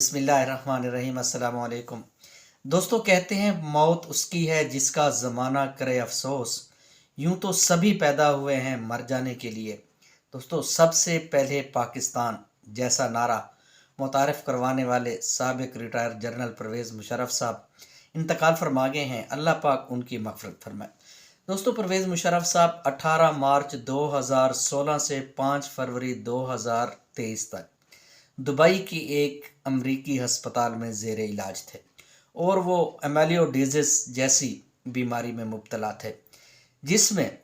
बिस्मिल्लाहिर्रहमानिर्रहीम। अस्सलाम वालेकुम। दोस्तों, कहते हैं मौत उसकी है जिसका ज़माना करे अफसोस, यूं तो सभी पैदा हुए हैं मर जाने के लिए। दोस्तों, सबसे पहले पाकिस्तान जैसा नारा मुतारिफ करवाने वाले साबिक रिटायर्ड जनरल परवेज़ मुशर्रफ साहब इंतकाल फरमा गए हैं। अल्लाह पाक उनकी मग़फ़िरत फरमाए। दोस्तों, परवेज़ मुशर्रफ साहब 18 मार्च 2016 से 5 फरवरी 2023 तक दुबई की एक अमरीकी हस्पताल में ज़ेर इलाज थे और वो एमेलियोडिजीज़ जैसी बीमारी में मुब्तला थे, जिसमें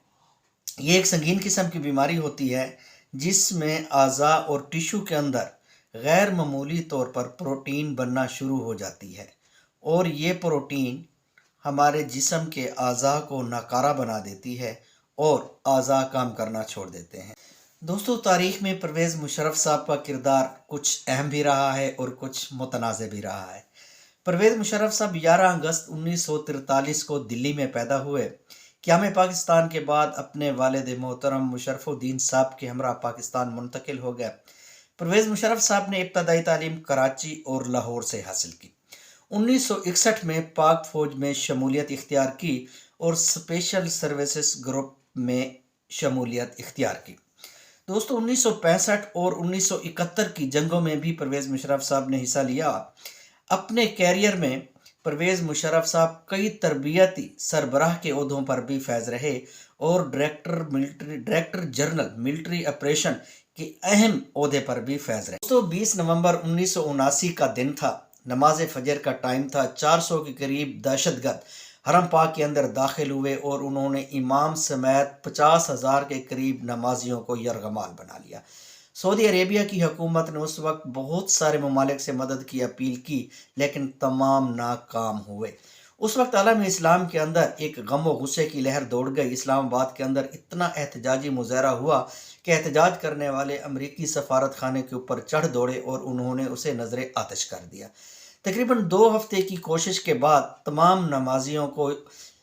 ये एक संगीन किस्म की बीमारी होती है जिसमें अज़ा और टिश्यू के अंदर गैर मामूली तौर पर प्रोटीन बनना शुरू हो जाती है और ये प्रोटीन हमारे जिस्म के अज़ा को नाकारा बना देती है और अज़ा काम करना छोड़ देते हैं। दोस्तों, तारीख़ में परवेज़ मुशर्रफ साहब का किरदार कुछ अहम भी रहा है और कुछ मुतनाज़ भी रहा है। परवेज़ मुशर्रफ साहब 11 अगस्त 1943 को दिल्ली में पैदा हुए। क़याम पाकिस्तान के बाद अपने वालिद मोहतरम मुशर्रफुद्दीन साहब के हमरा पाकिस्तान मुंतकिल हो गए। परवेज़ मुशर्रफ साहब ने इब्तदाई तालीम कराची और लाहौर से हासिल की। 1961 में पाक फ़ौज में शमूलियत इख्तियार की और स्पेशल सर्विसेज ग्रुप में शमूलियत इख्तियार की। दोस्तों, 1965 और 1971 की जंगों में भी परवेज़ मुशर्रफ साहब ने हिस्सा लिया। अपने कैरियर में परवेज़ मुशर्रफ साहब कई तरबियती सरबराह के ओहदों पर भी फैज़ रहे और डायरेक्टर जनरल मिलिट्री ऑपरेशन के अहम ओहदे पर भी फैज़ रहे। दोस्तों, 20 नवंबर 1979 का दिन था। नमाज फजर का टाइम था। 400 के करीब दहशतगर्द हरम पाक के अंदर दाखिल हुए और उन्होंने इमाम समेत 50,000 के करीब नमाजियों को यरगमाल बना लिया। सऊदी अरेबिया की हुकूमत ने उस वक्त बहुत सारे ममालिक से मदद की अपील की, लेकिन तमाम नाकाम हुए। उस वक्त आलम इस्लाम के अंदर एक गम व गुस्से की लहर दौड़ गई। इस्लामाबाद के अंदर इतना एहतजाजी मुजाहरा हुआ कि एहतजाज करने वाले अमरीकी सफारत खाने के ऊपर चढ़ दौड़े और उन्होंने उसे नजर आतिश कर दिया। तकरीबन 2 हफ्ते की कोशिश के बाद तमाम नमाजियों को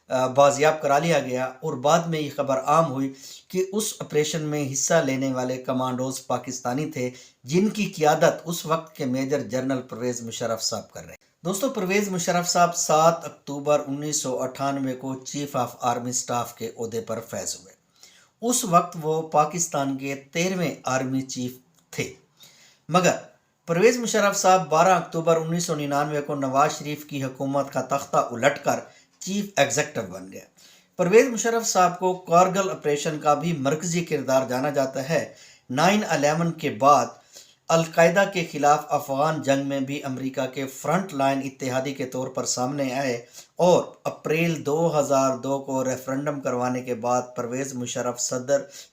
बाजियाब करा लिया गया और बाद में ये खबर आम हुई कि उस ऑपरेशन में हिस्सा लेने वाले कमांडोज पाकिस्तानी थे, जिनकी क़ियादत उस वक्त के मेजर जनरल परवेज़ मुशर्रफ साहब कर रहे। दोस्तों, परवेज़ मुशर्रफ साहब 7 अक्टूबर 1998 को चीफ ऑफ आर्मी स्टाफ के ओहदे पर फैज़ हुए। उस वक्त वो पाकिस्तान के 13वें आर्मी चीफ थे, मगर परवेज़ मुशर्रफ साहब 12 अक्टूबर 1999 को नवाज शरीफ की हुकूमत का तख्ता उलटकर चीफ एग्जीक्यूटिव बन गए। परवेज़ मुशर्रफ साहब को कारगिल ऑपरेशन का भी मरकजी किरदार जाना जाता है। 9/11 के बाद अलकायदा के खिलाफ अफगान जंग में भी अमेरिका के फ्रंट लाइन इत्तेहादी के तौर पर सामने आए और अप्रैल 2002 को रेफरेंडम करवाने के बाद परवेज़ मुशर्रफ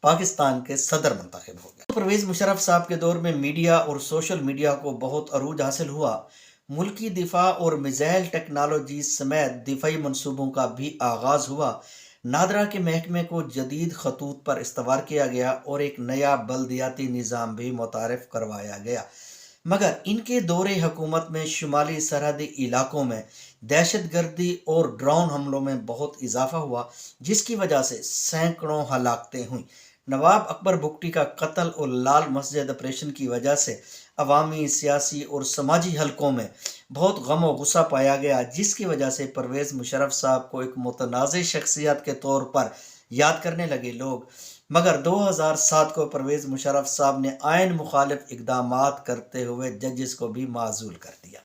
पाकिस्तान के सदर मुंतखब हो गए। परवेज़ मुशर्रफ साहब के दौर में मीडिया और सोशल मीडिया को बहुत अरूज हासिल हुआ। मुल्की दिफा और मिज़ाइल टेक्नोलॉजी समेत दिफाई मनसूबों का भी आगाज़ हुआ। नादरा के महकमे को जदीद खतूत पर इस्तवार किया गया और एक नया बल्दियाती निज़ाम भी मुतारिफ करवाया गया, मगर इनके दौरे हुकूमत में शुमाली सरहदी इलाकों में दहशत गर्दी और ड्रोन हमलों में बहुत इजाफा हुआ, जिसकी वजह से सैकड़ों हलाकतें हुई। नवाब अकबर बुगटी का कत्ल और लाल मस्जिद ऑपरेशन की वजह से अवामी, सियासी और समाजी हलकों में बहुत गम व गुस्सा पाया गया, जिसकी वजह से परवेज़ मुशर्रफ साहब को एक मुतनाज़ शख्सियत के तौर पर याद करने लगे लोग। मगर 2007 को परवेज़ मुशर्रफ साहब ने आयन मुखालिफ इक़दामात करते हुए जजेस को भी माज़ूल कर दिया।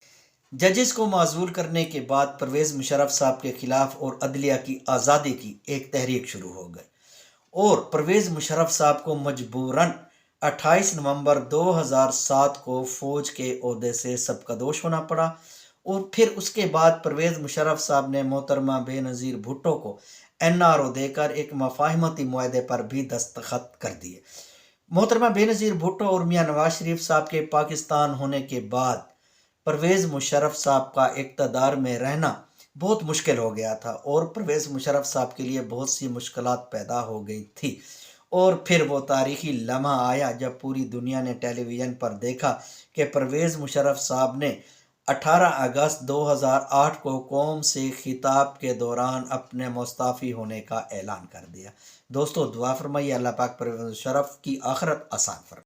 जजेस को माज़ूल करने के बाद परवेज़ मुशर्रफ साहब के खिलाफ और अदलिया की आज़ादी की एक तहरीक शुरू हो गई और परवेज़ मुशर्रफ साहब को मजबूरन 28 नवंबर 2007 को फ़ौज के ओहदे से सबकदोश होना पड़ा और फिर उसके बाद परवेज़ मुशर्रफ साहब ने मोहतरमा बेनज़ीर भुट्टो को NRO देकर एक मफाहमती मुआहदे पर भी दस्तखत कर दिए। मोहतरमा बेनज़ीर भुट्टो और मियाँ नवाज शरीफ साहब के पाकिस्तान होने के बाद परवेज़ मुशर्रफ साहब का इक़्तिदार में रहना बहुत मुश्किल हो गया था और परवेज़ मुशर्रफ साहब के लिए बहुत सी मुश्किलात पैदा हो गई थी। और फिर वो तारीख़ी लम्हा आया जब पूरी दुनिया ने टेलीविज़न पर देखा कि परवेज़ मुशर्रफ साहब ने 18 अगस्त 2008 को कौम से खिताब के दौरान अपने मुस्ताफ़ी होने का ऐलान कर दिया। दोस्तों, दुआ फरमाइए अल्लाह पाक परवेज़ मुशर्रफ की आखिरत आसान फरमाए।